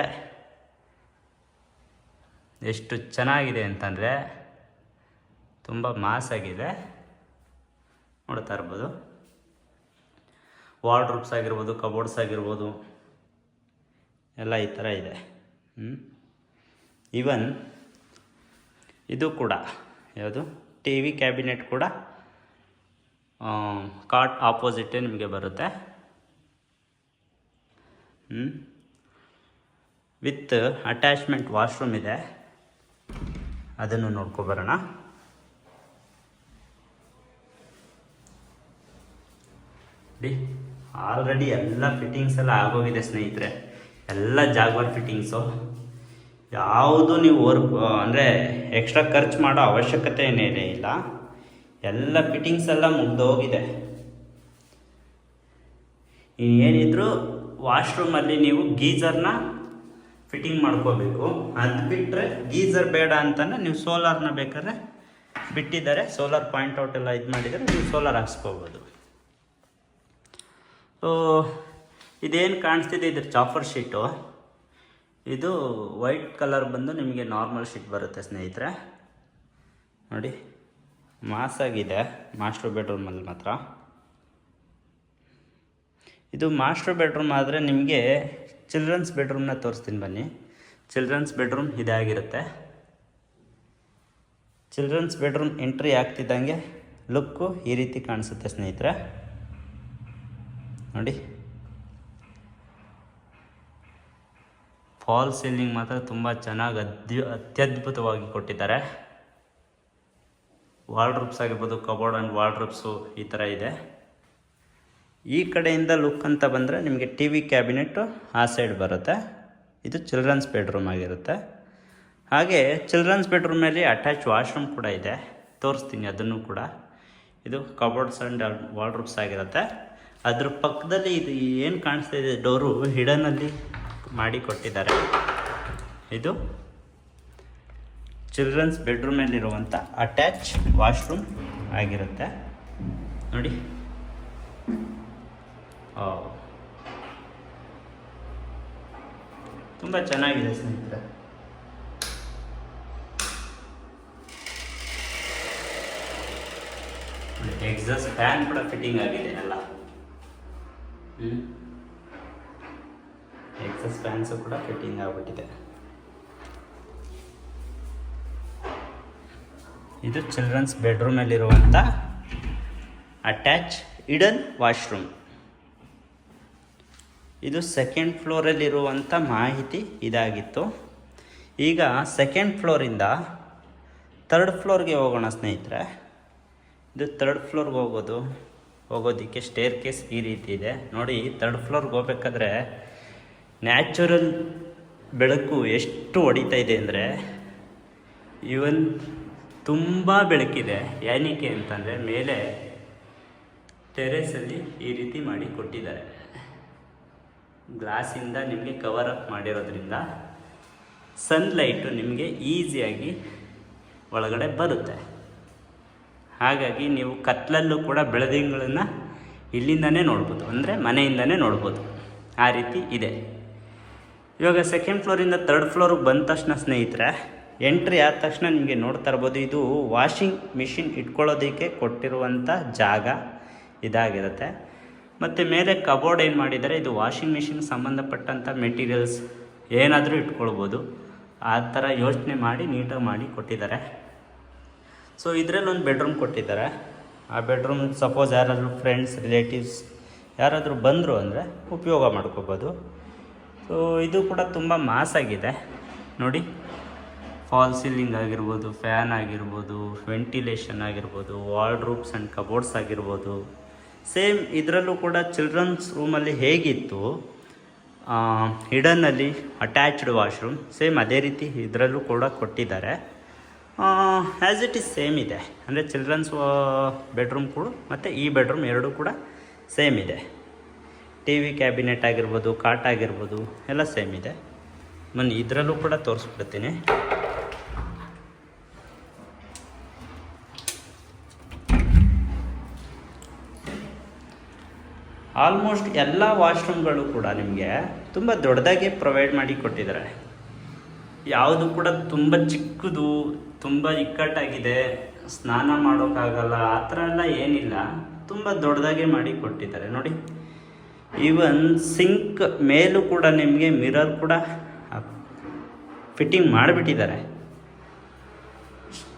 [SPEAKER 2] ಎಷ್ಟು ಚೆನ್ನಾಗಿದೆ ಅಂತಂದರೆ ತುಂಬ ಮಾಸ್ ಆಗಿದೆ. ನೋಡ್ತಾ ಇರ್ಬೋದು, ವಾರ್ಡ್ರೋಬ್ಸ್ ಆಗಿರ್ಬೋದು, ಕಬೋರ್ಡ್ಸ್ ಆಗಿರ್ಬೋದು, ಎಲ್ಲ ಈ ಥರ ಇದೆ. ಈವನ್ ಇದು ಕೂಡ ಯಾವುದು TV ಕ್ಯಾಬಿನೆಟ್ ಕೂಡ ಕಾಟ್ ಆಪೋಸಿಟೇ ನಿಮಗೆ ಬರುತ್ತೆ. ವಿತ್ ಅಟ್ಯಾಚ್ಮೆಂಟ್ ವಾಶ್ರೂಮ್ ಇದೆ. ಅದನ್ನು ನೋಡ್ಕೊಬರೋಣ. ಆಲ್ರೆಡಿ ಎಲ್ಲ ಫಿಟ್ಟಿಂಗ್ಸ್ ಎಲ್ಲ ಆಗೋಗಿದೆ ಸ್ನೇಹಿತರೆ. ಎಲ್ಲ ಜಾಗ್ವಾರ್ ಫಿಟ್ಟಿಂಗ್ಸು. ಯಾವುದು ನೀವು ವರ್ಕ್ ಅಂದರೆ ಎಕ್ಸ್ಟ್ರಾ ಖರ್ಚು ಮಾಡೋ ಅವಶ್ಯಕತೆ ಏನೇ ಇಲ್ಲ. ಎಲ್ಲ ಫಿಟ್ಟಿಂಗ್ಸ್ ಎಲ್ಲ ಮುಗ್ದೋಗಿದೆ. ಏನಿದ್ರು ವಾಶ್ರೂಮಲ್ಲಿ ನೀವು ಗೀಝರ್ನ ಫಿಟ್ಟಿಂಗ್ ಮಾಡ್ಕೋಬೇಕು. ಅದು ಬಿಟ್ಟರೆ ಗೀಝರ್ ಬೇಡ ಅಂತಲೇ ನೀವು ಸೋಲಾರ್ನ ಬೇಕಾದ್ರೆ ಬಿಟ್ಟಿದ್ದಾರೆ. ಸೋಲಾರ್ ಪಾಯಿಂಟ್ಔಟ್ ಎಲ್ಲ ಇದು ಮಾಡಿದರೆ ನೀವು ಸೋಲಾರ್ ಹಾಕ್ಸ್ಕೋಬೋದು. ಸೊ ಇದೇನು ಕಾಣಿಸ್ತಿದೆ, ಇದ್ರ ಚಾಫರ್ ಶೀಟು. ಇದು ವೈಟ್ ಕಲರ್ ಬಂದು ನಿಮಗೆ ನಾರ್ಮಲ್ ಶೀಟ್ ಬರುತ್ತೆ ಸ್ನೇಹಿತರೆ. ನೋಡಿ, ಮಾಸಾಗಿದೆ ಮಾಸ್ಟರ್ ಬೆಡ್ರೂಮಲ್ಲಿ ಮಾತ್ರ. ಇದು ಮಾಸ್ಟರ್ ಬೆಡ್ರೂಮ್ ಆದರೆ ನಿಮಗೆ ಚಿಲ್ಡ್ರನ್ಸ್ ಬೆಡ್ರೂಮ್ನ ತೋರಿಸ್ತೀನಿ ಬನ್ನಿ. ಚಿಲ್ಡ್ರನ್ಸ್ ಬೆಡ್ರೂಮ್ ಇದಾಗಿರುತ್ತೆ. ಚಿಲ್ಡ್ರನ್ಸ್ ಬೆಡ್ರೂಮ್ ಎಂಟ್ರಿ ಆಗ್ತಿದ್ದಂಗೆ ಲುಕ್ಕು ಈ ರೀತಿ ಕಾಣಿಸುತ್ತೆ ಸ್ನೇಹಿತರೆ. ನೋಡಿ, ಫಾಲ್ ಸೀಲಿಂಗ್ ಮಾತ್ರ ತುಂಬ ಚೆನ್ನಾಗಿ ಅತ್ಯದ್ಭುತವಾಗಿ ಕೊಟ್ಟಿದ್ದಾರೆ. ವಾರ್ಡ್ರೋಬ್ಸ್ ಆಗಿರ್ಬೋದು, ಕಬೋರ್ಡ್ ಆ್ಯಂಡ್ ವಾರ್ಡ್ರೋಬ್ಸು ಈ ಥರ ಇದೆ. ಈ ಕಡೆಯಿಂದ ಲುಕ್ ಅಂತ ಬಂದರೆ ನಿಮಗೆ TV ಕ್ಯಾಬಿನೆಟ್ಟು ಆ ಸೈಡ್ ಬರುತ್ತೆ. ಇದು ಚಿಲ್ಡ್ರನ್ಸ್ ಬೆಡ್ರೂಮ್ ಆಗಿರುತ್ತೆ. ಹಾಗೆ ಚಿಲ್ಡ್ರನ್ಸ್ ಬೆಡ್ರೂಮಲ್ಲಿ ಅಟ್ಯಾಚ್ ವಾಶ್ರೂಮ್ ಕೂಡ ಇದೆ, ತೋರಿಸ್ತೀನಿ ಅದನ್ನು ಕೂಡ. ಇದು ಕಬೋರ್ಡ್ಸ್ ಆ್ಯಂಡ್ ವಾರ್ಡ್ರೋಬ್ಸ್ ಆಗಿರುತ್ತೆ. ಅದ್ರ ಪಕ್ಕದಲ್ಲಿ ಇದು ಏನು ಕಾಣಿಸ್ತಾ ಇದೆ ಡೋರು ಹಿಡನಲ್ಲಿ ಮಾಡಿ ಕೊಟ್ಟಿದ್ದಾರೆ. ಇದು ಚಿಲ್ಡ್ರನ್ಸ್ ಬೆಡ್ರೂಮಲ್ಲಿರುವಂಥ ಅಟ್ಯಾಚ್ ವಾಶ್ರೂಮ್ ಆಗಿರುತ್ತೆ. ನೋಡಿ, ತುಂಬ ಚೆನ್ನಾಗಿದೆ ಸ್ನೇಹಿತರೆ. ಎಕ್ಸಾಸ್ಟ್ ಫ್ಯಾನ್ ಕೂಡ ಫಿಟ್ಟಿಂಗ್ ಆಗಿದೆ ಎಲ್ಲ. ಎಕ್ಸಾಸ್ಟ್ ಫ್ಯಾನ್ಸು ಕೂಡ ಫಿಟ್ಟಿಂಗ್ ಆಗಿಬಿಟ್ಟಿದೆ. ಇದು ಚಿಲ್ಡ್ರನ್ಸ್ ಬೆಡ್ರೂಮಲ್ಲಿರುವಂಥ ಅಟ್ಯಾಚ್ ಹಿಡನ್ ವಾಶ್ರೂಮ್. ಇದು ಸೆಕೆಂಡ್ ಫ್ಲೋರಲ್ಲಿರುವಂಥ ಮಾಹಿತಿ ಇದಾಗಿತ್ತು. ಈಗ ಸೆಕೆಂಡ್ ಫ್ಲೋರಿಂದ ಥರ್ಡ್ ಫ್ಲೋರ್ಗೆ ಹೋಗೋಣ ಸ್ನೇಹಿತರೆ. ಇದು ಥರ್ಡ್ ಫ್ಲೋರ್ಗೆ ಹೋಗೋದಕ್ಕೆ ಸ್ಟೇರ್ ಕೇಸ್ ಈ ರೀತಿ ಇದೆ. ನೋಡಿ, ಥರ್ಡ್ ಫ್ಲೋರ್ಗೆ ಹೋಗ್ಬೇಕಾದ್ರೆ ನ್ಯಾಚುರಲ್ ಬೆಳಕು ಎಷ್ಟು ಹೊಡಿತಾ ಇದೆ ಅಂದರೆ, ಇವನ್ ತುಂಬ ಬೆಳಕಿದೆ. ಏನಕ್ಕೆ ಅಂತಂದರೆ ಮೇಲೆ ಟೆರೇಸಲ್ಲಿ ಈ ರೀತಿ ಮಾಡಿ ಕೊಟ್ಟಿದ್ದಾರೆ. ಗ್ಲಾಸಿಂದ ನಿಮಗೆ ಕವರ್ ಅಪ್ ಮಾಡಿರೋದ್ರಿಂದ ಸನ್ಲೈಟು ನಿಮಗೆ ಈಸಿಯಾಗಿ ಒಳಗಡೆ ಬರುತ್ತೆ. ಹಾಗಾಗಿ ನೀವು ಕತ್ಲಲ್ಲೂ ಕೂಡ ಬೆಳದಿಂಗಳನ್ನು ಇಲ್ಲಿಂದನೇ ನೋಡ್ಬೋದು, ಅಂದರೆ ಮನೆಯಿಂದನೇ ನೋಡ್ಬೋದು. ಆ ರೀತಿ ಇದೆ. ಇವಾಗ ಸೆಕೆಂಡ್ ಫ್ಲೋರಿಂದ ಥರ್ಡ್ ಫ್ಲೋರಿಗೆ ಬಂದ ತಕ್ಷಣ ಸ್ನೇಹಿತರೆ, ಎಂಟ್ರಿ ಆದ ತಕ್ಷಣ ನಿಮಗೆ ನೋಡ್ತಾ ಇರ್ಬೋದು, ಇದು ವಾಷಿಂಗ್ ಮಿಷಿನ್ ಇಟ್ಕೊಳ್ಳೋದಕ್ಕೆ ಕೊಟ್ಟಿರುವಂಥ ಜಾಗ. ಇದಾಗಿರುತ್ತೆ. ಮತ್ತು ಮೇಲೆ ಕಬೋರ್ಡ್ ಏನು ಮಾಡಿದ್ದಾರೆ, ಇದು ವಾಷಿಂಗ್ ಮಿಷಿನ್ ಸಂಬಂಧಪಟ್ಟಂಥ ಮೆಟೀರಿಯಲ್ಸ್ ಏನಾದರೂ ಇಟ್ಕೊಳ್ಬೋದು, ಆ ಥರ ಯೋಚನೆ ಮಾಡಿ ನೀಟಾಗಿ ಮಾಡಿ ಕೊಟ್ಟಿದ್ದಾರೆ. ಸೊ ಇದರಲ್ಲಿ ಒಂದು ಬೆಡ್ರೂಮ್ ಕೊಟ್ಟಿದ್ದಾರೆ. ಆ ಬೆಡ್ರೂಮ್ ಸಪೋಸ್ ಯಾರಾದರೂ ಫ್ರೆಂಡ್ಸ್ ರಿಲೇಟಿವ್ಸ್ ಯಾರಾದರೂ ಬಂದರು ಅಂದರೆ ಉಪಯೋಗ ಮಾಡ್ಕೋಬೋದು. ಸೊ ಇದು ಕೂಡ ತುಂಬ ಮಾಸಾಗಿದೆ ನೋಡಿ. ಫಾಲ್ ಸೀಲಿಂಗ್ ಆಗಿರ್ಬೋದು, ಫ್ಯಾನ್ ಆಗಿರ್ಬೋದು, ವೆಂಟಿಲೇಷನ್ ಆಗಿರ್ಬೋದು, ವಾರ್ಡ್ರೋಬ್ಸ್ ಆ್ಯಂಡ್ ಕಬೋರ್ಡ್ಸ್ ಆಗಿರ್ಬೋದು. ಸೇಮ್ ಇದರಲ್ಲೂ ಕೂಡ ಚಿಲ್ಡ್ರನ್ಸ್ ರೂಮಲ್ಲಿ ಹೇಗಿತ್ತು ಹಿಡನ್ನಲ್ಲಿ ಅಟ್ಯಾಚ್ಡ್ ವಾಶ್ರೂಮ್, ಸೇಮ್ ಅದೇ ರೀತಿ ಇದರಲ್ಲೂ ಕೂಡ ಕೊಟ್ಟಿದ್ದಾರೆ. ಆ್ಯಸ್ ಇಟ್ ಈಸ್ ಸೇಮ್ ಇದೆ. ಅಂದರೆ ಚಿಲ್ಡ್ರನ್ಸ್ ಬೆಡ್ರೂಮ್ ಕೂಡ ಮತ್ತು ಈ ಬೆಡ್ರೂಮ್ ಎರಡೂ ಕೂಡ ಸೇಮ್ ಇದೆ. ಟಿ ವಿ ಕ್ಯಾಬಿನೆಟ್ ಆಗಿರ್ಬೋದು, ಕಾಟ್ ಆಗಿರ್ಬೋದು ಎಲ್ಲ ಸೇಮ್ ಇದೆ. ಬನ್ನಿ ಇದರಲ್ಲೂ ಕೂಡ ತೋರಿಸ್ಬಿಡ್ತೀನಿ. ಆಲ್ಮೋಸ್ಟ್ ಎಲ್ಲ ವಾಶ್ರೂಮ್ಗಳು ಕೂಡ ನಿಮಗೆ ತುಂಬ ದೊಡ್ಡದಾಗಿ ಪ್ರೊವೈಡ್ ಮಾಡಿ ಕೊಟ್ಟಿದ್ದಾರೆ. ಯಾವುದು ಕೂಡ ತುಂಬ ಚಿಕ್ಕದು, ತುಂಬ ಇಕ್ಕಟ್ಟಾಗಿದೆ, ಸ್ನಾನ ಮಾಡೋಕ್ಕಾಗಲ್ಲ ಆ ಥರ ಎಲ್ಲ ಏನಿಲ್ಲ. ತುಂಬ ದೊಡ್ಡದಾಗೆ ಮಾಡಿ ಕೊಟ್ಟಿದ್ದಾರೆ ನೋಡಿ. ಈವನ್ ಸಿಂಕ್ ಮೇಲೂ ಕೂಡ ನಿಮಗೆ ಮಿರರ್ ಕೂಡ ಫಿಟ್ಟಿಂಗ್ ಮಾಡಿಬಿಟ್ಟಿದ್ದಾರೆ.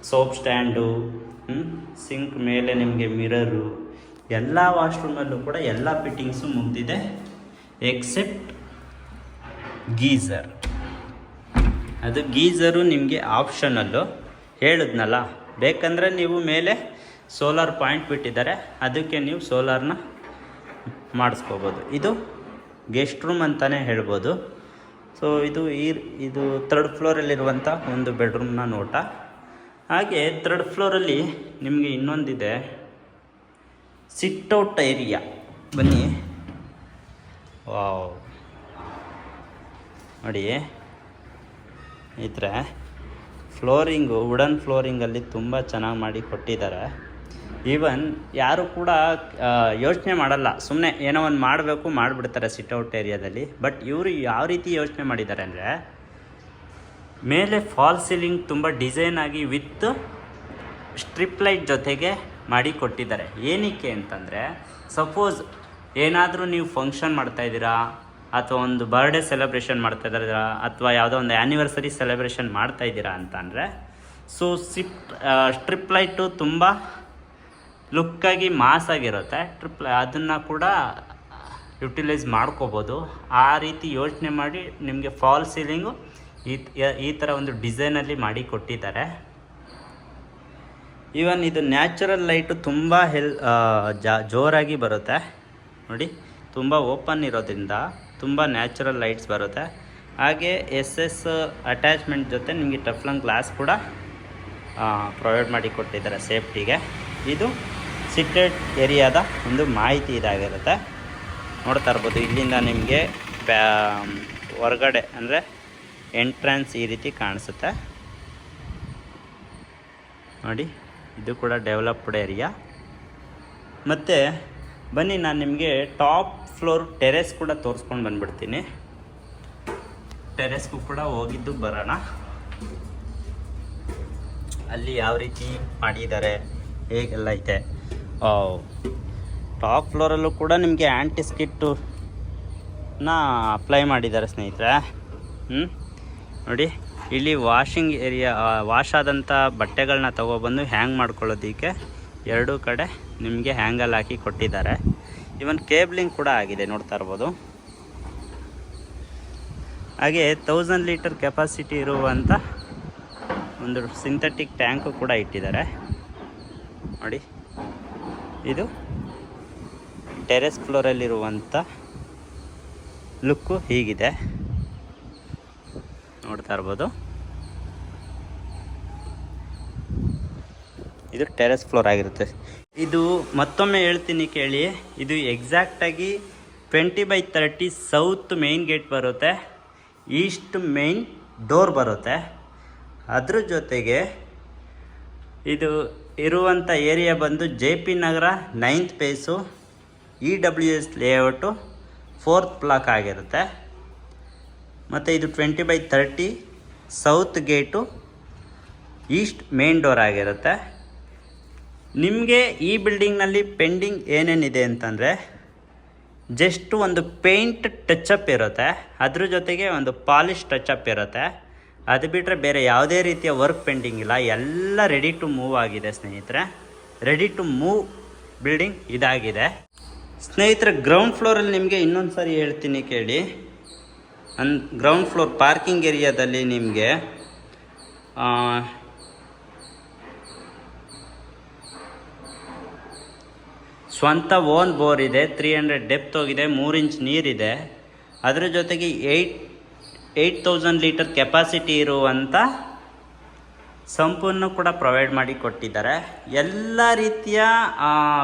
[SPEAKER 2] ಸೋಪ್ ಸ್ಟ್ಯಾಂಡು, ಸಿಂಕ್ ಮೇಲೆ ನಿಮಗೆ ಮಿರರು, ಎಲ್ಲ ವಾಶ್ರೂಮಲ್ಲೂ ಕೂಡ ಎಲ್ಲ ಫಿಟ್ಟಿಂಗ್ಸು ಮುಗಿದಿದೆ ಎಕ್ಸೆಪ್ಟ್ ಗೀಝರ್. ಅದು ಗೀಝರು ನಿಮಗೆ ಆಪ್ಷನಲ್ಲು, ಹೇಳಿದ್ನಲ್ಲ. ಬೇಕಂದರೆ ನೀವು ಮೇಲೆ ಸೋಲಾರ್ ಪಾಯಿಂಟ್ ಬಿಟ್ಟಿದ್ದಾರೆ, ಅದಕ್ಕೆ ನೀವು ಸೋಲಾರ್ನ ಮಾಡಿಸ್ಕೋಬೋದು. ಇದು ಗೆಸ್ಟ್ ರೂಮ್ ಅಂತಲೇ ಹೇಳ್ಬೋದು. ಸೊ ಇದು 3rd ಫ್ಲೋರಲ್ಲಿರುವಂಥ ಒಂದು ಬೆಡ್ರೂಮ್ನ ನೋಟ. ಹಾಗೆ 3rd ಫ್ಲೋರಲ್ಲಿ ನಿಮಗೆ ಇನ್ನೊಂದಿದೆ ಸಿಟ್ಔಟ್ ಏರಿಯಾ. ಬನ್ನಿ, ವಾವ್ ನೋಡಿ. ಈ ಥರ ವುಡನ್ ಫ್ಲೋರಿಂಗಲ್ಲಿ ತುಂಬ ಚೆನ್ನಾಗಿ ಮಾಡಿ ಕೊಟ್ಟಿದ್ದಾರೆ. ಈವನ್ ಯಾರು ಕೂಡ ಯೋಚನೆ ಮಾಡಲ್ಲ, ಸುಮ್ಮನೆ ಏನೋ ಒಂದು ಮಾಡಬೇಕು ಮಾಡಿಬಿಡ್ತಾರೆ ಸಿಟ್ಔಟ್ ಏರಿಯಾದಲ್ಲಿ. ಬಟ್ ಇವರು ಯಾವ ರೀತಿ ಯೋಚನೆ ಮಾಡಿದ್ದಾರೆ ಅಂದರೆ, ಮೇಲೆ ಫಾಲ್ ಸೀಲಿಂಗ್ ತುಂಬ ಡಿಸೈನ್ ಆಗಿ ವಿತ್ ಸ್ಟ್ರಿಪ್ ಲೈಟ್ ಜೊತೆಗೆ ಮಾಡಿ ಕೊಟ್ಟಿದ್ದಾರೆ. ಏನಕ್ಕೆ ಅಂತಂದರೆ, ಸಪೋಸ್ ಏನಾದರೂ ನೀವು ಫಂಕ್ಷನ್ ಮಾಡ್ತಾಯಿದ್ದೀರಾ, ಅಥವಾ ಒಂದು ಬರ್ಡೇ ಸೆಲೆಬ್ರೇಷನ್ ಮಾಡ್ತಾಯಿದ್ದೀರಾ, ಅಥವಾ ಯಾವುದೋ ಒಂದು ಆ್ಯನಿವರ್ಸರಿ ಸೆಲೆಬ್ರೇಷನ್ ಮಾಡ್ತಾಯಿದ್ದೀರಾ ಅಂತಂದರೆ, ಸೊ ಸ್ಟ್ರಿಪ್ ಲೈಟು ತುಂಬ ಲುಕ್ಕಾಗಿ ಮಾಸಾಗಿರುತ್ತೆ. ಅದನ್ನು ಕೂಡ ಯುಟಿಲೈಸ್ ಮಾಡ್ಕೋಬೋದು. ಆ ರೀತಿ ಯೋಚನೆ ಮಾಡಿ ನಿಮಗೆ ಫಾಲ್ ಸೀಲಿಂಗು ಈ ಥರ ಒಂದು ಡಿಸೈನಲ್ಲಿ ಮಾಡಿ ಕೊಟ್ಟಿದ್ದಾರೆ. ಈವನ್ ಇದು ನ್ಯಾಚುರಲ್ ಲೈಟು ತುಂಬ ಜೋರಾಗಿ ಬರುತ್ತೆ ನೋಡಿ. ತುಂಬ ಓಪನ್ ಇರೋದ್ರಿಂದ ತುಂಬ ನ್ಯಾಚುರಲ್ ಲೈಟ್ಸ್ ಬರುತ್ತೆ. ಹಾಗೆ SS ಅಟ್ಯಾಚ್ಮೆಂಟ್ ಜೊತೆ ನಿಮಗೆ ಟಫ್ಲಂಗ್ ಗ್ಲಾಸ್ ಕೂಡ ಪ್ರೊವೈಡ್ ಮಾಡಿ ಕೊಟ್ಟಿದ್ದಾರೆ ಸೇಫ್ಟಿಗೆ. ಇದು ಸಿಟೆಡ್ ಏರಿಯಾದ ಒಂದು ಮಾಹಿತಿ ಇದಾಗಿರುತ್ತೆ. ನೋಡ್ತಾ ಇರ್ಬೋದು, ಇಲ್ಲಿಂದ ನಿಮಗೆ ಹೊರಗಡೆ ಅಂದರೆ ಎಂಟ್ರೆನ್ಸ್ ಈ ರೀತಿ ಕಾಣಿಸುತ್ತೆ ನೋಡಿ. ಇದು ಕೂಡ ಡೆವಲಪ್ಡ್ ಏರಿಯಾ. ಮತ್ತು ಬನ್ನಿ, ನಾನು ನಿಮಗೆ ಟಾಪ್ ಫ್ಲೋರ್ ಟೆರೆಸ್ ಕೂಡ ತೋರಿಸ್ಕೊಂಡು ಬಂದುಬಿಡ್ತೀನಿ. ಟೆರೆಸ್ಗೂ ಕೂಡ ಹೋಗಿದ್ದು ಬರೋಣ. ಅಲ್ಲಿ ಯಾವ ರೀತಿ ಮಾಡಿದ್ದಾರೆ, ಹೇಗೆಲ್ಲ ಐತೆ. ಟಾಪ್ ಫ್ಲೋರಲ್ಲೂ ಕೂಡ ನಿಮಗೆ ಆ್ಯಂಟಿ ಸ್ಕಿಟ್ಟನ್ನ ಅಪ್ಲೈ ಮಾಡಿದ್ದಾರೆ ಸ್ನೇಹಿತರೆ. ನೋಡಿ, ಇಲ್ಲಿ ವಾಷಿಂಗ್ ಏರಿಯಾ, ವಾಶ್ ಆದಂಥ ಬಟ್ಟೆಗಳನ್ನ ತೊಗೊಬಂದು ಹ್ಯಾಂಗ್ ಮಾಡ್ಕೊಳ್ಳೋದಕ್ಕೆ ಎರಡೂ ಕಡೆ ನಿಮಗೆ ಹ್ಯಾಂಗಲ್ಲಿ ಹಾಕಿ ಕೊಟ್ಟಿದ್ದಾರೆ. ಇವನ್ ಕೇಬ್ಲಿಂಗ್ ಕೂಡ ಆಗಿದೆ, ನೋಡ್ತಾ ಇರ್ಬೋದು. ಹಾಗೆ 1000 ಲೀಟರ್ ಕೆಪಾಸಿಟಿ ಇರುವಂಥ ಒಂದು ಸಿಂಥೆಟಿಕ್ ಟ್ಯಾಂಕು ಕೂಡ ಇಟ್ಟಿದ್ದಾರೆ ನೋಡಿ. ಇದು ಟೆರೆಸ್ ಫ್ಲೋರಲ್ಲಿರುವಂಥ ಲುಕ್ಕು ಹೀಗಿದೆ, ನೋಡ್ತಾ ಇರ್ಬೋದು. ಇದು ಟೆರೆಸ್ ಫ್ಲೋರ್ ಆಗಿರುತ್ತೆ. ಇದು ಮತ್ತೊಮ್ಮೆ ಹೇಳ್ತೀನಿ ಕೇಳಿ, ಇದು ಎಕ್ಸಾಕ್ಟಾಗಿ 20/30 ಸೌತ್ ಮೇನ್ ಗೇಟ್ ಬರುತ್ತೆ, ಈಸ್ಟ್ ಮೇನ್ ಡೋರ್ ಬರುತ್ತೆ. ಅದ್ರ ಜೊತೆಗೆ ಇದು ಇರುವಂಥ ಏರಿಯಾ ಬಂದು JP Nagar 9th phase, EWS layout 4th block ಆಗಿರುತ್ತೆ. ಮತ್ತು ಇದು 20/30 south gate, east main door ಆಗಿರುತ್ತೆ. ನಿಮಗೆ ಈ ಬಿಲ್ಡಿಂಗ್ನಲ್ಲಿ ಪೆಂಡಿಂಗ್ ಏನೇನಿದೆ ಅಂತಂದರೆ ಜಸ್ಟ್ ಒಂದು ಪೇಂಟ್ ಟಚಪ್ ಇರುತ್ತೆ, ಅದ್ರ ಜೊತೆಗೆ ಒಂದು ಪಾಲಿಶ್ ಟಚಪ್ ಇರುತ್ತೆ. ಅದು ಬಿಟ್ಟರೆ ಬೇರೆ ಯಾವುದೇ ರೀತಿಯ ವರ್ಕ್ ಪೆಂಡಿಂಗ್ ಇಲ್ಲ. ಎಲ್ಲ ರೆಡಿ ಟು ಮೂವ್ ಆಗಿದೆ ಸ್ನೇಹಿತರೆ. ರೆಡಿ ಟು ಮೂವ್ ಬಿಲ್ಡಿಂಗ್ ಇದಾಗಿದೆ ಸ್ನೇಹಿತರೆ. ಗ್ರೌಂಡ್ ಫ್ಲೋರಲ್ಲಿ ನಿಮಗೆ ಇನ್ನೊಂದು ಸಾರಿ ಹೇಳ್ತೀನಿ ಕೇಳಿ. ಗ್ರೌಂಡ್ ಫ್ಲೋರ್ ಪಾರ್ಕಿಂಗ್ ಏರಿಯಾದಲ್ಲಿ ನಿಮಗೆ ಸ್ವಂತ ಓನ್ ಬೋರ್ ಇದೆ, 300 ಡೆಪ್ತ್ ಹೋಗಿದೆ, 3 ಇಂಚ್ ನೀರಿದೆ. ಅದರ ಜೊತೆಗೆ 8,000 ಲೀಟರ್ ಕೆಪಾಸಿಟಿ ಇರುವಂಥ ಸಂಪನ್ನು ಕೂಡ ಪ್ರೊವೈಡ್ ಮಾಡಿ ಕೊಟ್ಟಿದ್ದಾರೆ. ಎಲ್ಲ ರೀತಿಯ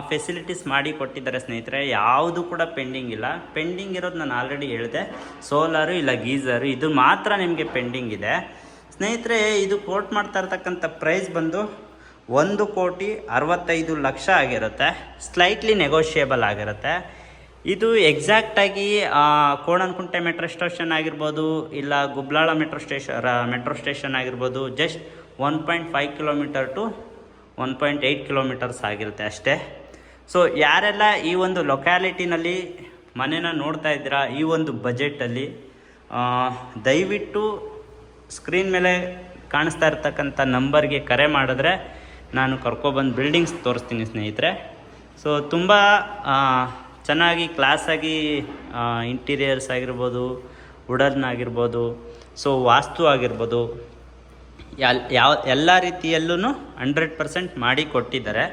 [SPEAKER 2] ಫೆಸಿಲಿಟೀಸ್ ಮಾಡಿ ಕೊಟ್ಟಿದ್ದಾರೆ ಸ್ನೇಹಿತರೆ. ಯಾವುದು ಕೂಡ ಪೆಂಡಿಂಗ್ ಇಲ್ಲ. ಪೆಂಡಿಂಗ್ ಇರೋದು ನಾನು ಆಲ್ರೆಡಿ ಹೇಳಿದೆ, ಸೋಲಾರು ಇಲ್ಲ ಗೀಝರು, ಇದು ಮಾತ್ರ ನಿಮಗೆ ಪೆಂಡಿಂಗ್ ಇದೆ ಸ್ನೇಹಿತರೆ. ಇದು ಕೋಟ್ ಮಾಡ್ತಾ ಇರ್ತಕ್ಕಂಥ ಪ್ರೈಸ್ ಬಂದು 1,65,00,000 ಆಗಿರುತ್ತೆ. ಸ್ಲೈಟ್ಲಿ ನೆಗೋಷಿಯೇಬಲ್ ಆಗಿರುತ್ತೆ. ಇದು ಎಕ್ಸಾಕ್ಟಾಗಿ ಕೋಣನಕುಂಟೆ ಮೆಟ್ರೋ ಸ್ಟೇಷನ್ ಆಗಿರ್ಬೋದು, ಇಲ್ಲ ಗುಬ್ಲಾಳ ಮೆಟ್ರೋ ಸ್ಟೇಷನ್ ಆಗಿರ್ಬೋದು, ಜಸ್ಟ್ 1.5 ಕಿಲೋಮೀಟರ್ ಟು 1.8 ಕಿಲೋಮೀಟರ್ಸ್ ಆಗಿರುತ್ತೆ ಅಷ್ಟೇ. ಸೊ ಯಾರೆಲ್ಲ ಈ ಒಂದು ಲೊಕ್ಯಾಲಿಟಿನಲ್ಲಿ ಮನೇನ ನೋಡ್ತಾ ಇದ್ದೀರಾ, ಈ ಒಂದು ಬಜೆಟಲ್ಲಿ, ದಯವಿಟ್ಟು ಸ್ಕ್ರೀನ್ ಮೇಲೆ ಕಾಣಿಸ್ತಾ ಇರ್ತಕ್ಕಂಥ ನಂಬರ್ಗೆ ಕರೆ ಮಾಡಿದ್ರೆ ನಾನು ಕರ್ಕೊಬಂದು ಬಿಲ್ಡಿಂಗ್ಸ್ ತೋರಿಸ್ತೀನಿ ಸ್ನೇಹಿತರೆ. ಸೊ ತುಂಬ ಚೆನ್ನಾಗಿ ಕ್ಲಾಸಾಗಿ ಇಂಟೀರಿಯರ್ಸ್ ಆಗಿರ್ಬೋದು, ವುಡನ್ ಆಗಿರ್ಬೋದು, ಸೊ ವಾಸ್ತು ಆಗಿರ್ಬೋದು, ಎಲ್ಲ ರೀತಿಯಲ್ಲೂ 100% ಮಾಡಿ ಕೊಟ್ಟಿದ್ದಾರೆ.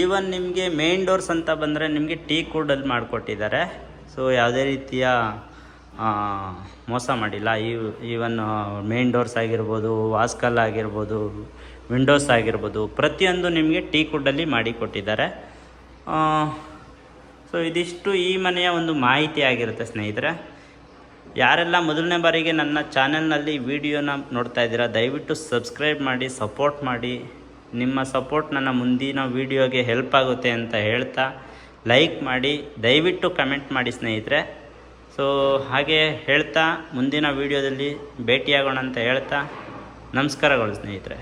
[SPEAKER 2] ಈವನ್ ನಿಮಗೆ ಮೇನ್ ಡೋರ್ಸ್ ಅಂತ ಬಂದರೆ ನಿಮಗೆ ಟೀಕ್ ವುಡಲ್ಲಿ ಮಾಡಿಕೊಟ್ಟಿದ್ದಾರೆ. ಸೊ ಯಾವುದೇ ರೀತಿಯ ಮೋಸ ಮಾಡಿಲ್ಲ. ಈವನ್ ಮೇನ್ ಡೋರ್ಸ್ ಆಗಿರ್ಬೋದು, ವಾಸ್ಕಲ್ ಆಗಿರ್ಬೋದು, ವಿಂಡೋಸ್ ಆಗಿರ್ಬೋದು, ಪ್ರತಿಯೊಂದು ನಿಮಗೆ ಟೀಕ್ ವುಡ್ಡಲ್ಲಿ ಮಾಡಿ ಕೊಟ್ಟಿದ್ದಾರೆ. ಸೊ ಇದಿಷ್ಟು ಈ ಮನೆಯ ಒಂದು ಮಾಹಿತಿ ಆಗಿರುತ್ತೆ ಸ್ನೇಹಿತರೆ. ಯಾರೆಲ್ಲ ಮೊದಲನೇ ಬಾರಿಗೆ ನನ್ನ ಚಾನೆಲ್ನಲ್ಲಿ ವಿಡಿಯೋನ ನೋಡ್ತಾ ಇದ್ದೀರಾ, ದಯವಿಟ್ಟು ಸಬ್ಸ್ಕ್ರೈಬ್ ಮಾಡಿ, ಸಪೋರ್ಟ್ ಮಾಡಿ. ನಿಮ್ಮ ಸಪೋರ್ಟ್ ನನ್ನ ಮುಂದಿನ ವಿಡಿಯೋಗೆ ಹೆಲ್ಪ್ ಆಗುತ್ತೆ ಅಂತ ಹೇಳ್ತಾ ಲೈಕ್ ಮಾಡಿ, ದಯವಿಟ್ಟು ಕಮೆಂಟ್ ಮಾಡಿ ಸ್ನೇಹಿತರೆ. ಸೊ ಹಾಗೆ ಹೇಳ್ತಾ ಮುಂದಿನ ವಿಡಿಯೋದಲ್ಲಿ ಭೇಟಿಯಾಗೋಣ ಅಂತ ಹೇಳ್ತಾ ನಮಸ್ಕಾರಗಳು ಸ್ನೇಹಿತರೆ.